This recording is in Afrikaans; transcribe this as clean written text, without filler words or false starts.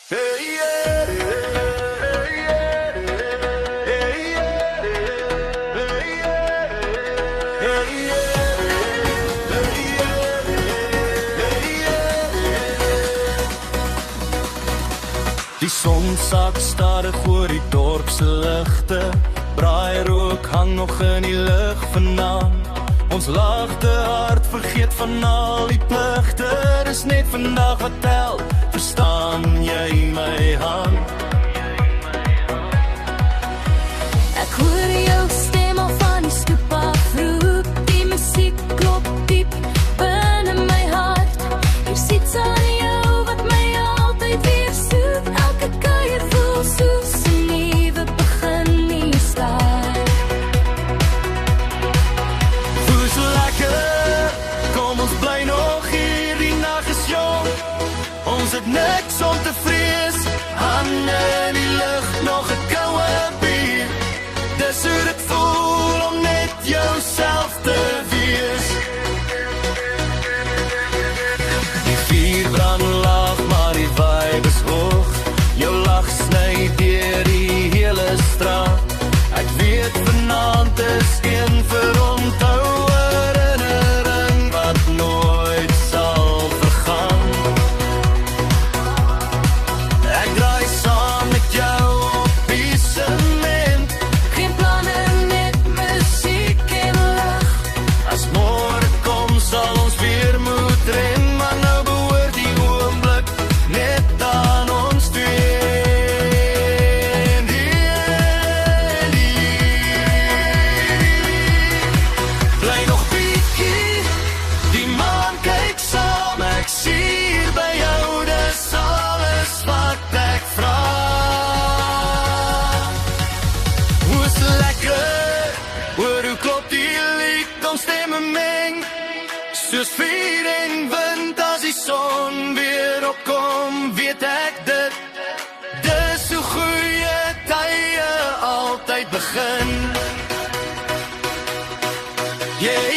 Die son sak stadig oor die dorpse ligte, braai rook hang nog in die lug vanaand. Ons lagte hart vergeet van al die pligte, dis net vandag wat tel, verstaan jy my hand? Ek hoor jou stem al van die stoep af roep, die musiek klop diep binne my hart. Hier sit aan jou wat my altyd weer soek, elke kuier voel soos 'n nuwe begin nie start. Voel so lekker, kom ons bly nog hier, die nag is jong, ons het niks om te vrees, hande in die lug, nog 'n koue bier. Dis hoe dit voel om net jouself te wees. Die vuur brand laag, maar die vibe is hoog, jou lach sny deur die hele straat. Ek weet vanaand is een vir onthou herinnering wat nooit sal vergaan. Ek draai saam met jou op die sement, Geen planne, net musiek en lag. as môre kom sal ons weer moet ren, maar nou behoort die oomblik net aan ons twee. Bly nog bietjie, die maan kyk saam, ek sien hier by jou, dis alles wat ek vra. Hoe is lekker, hoor hoe klop die lied, ons stemme meng, soos vuur en wind, as die son weer opkom, weet ek dit, dis hoe goeie tye altyd begin. Yeah,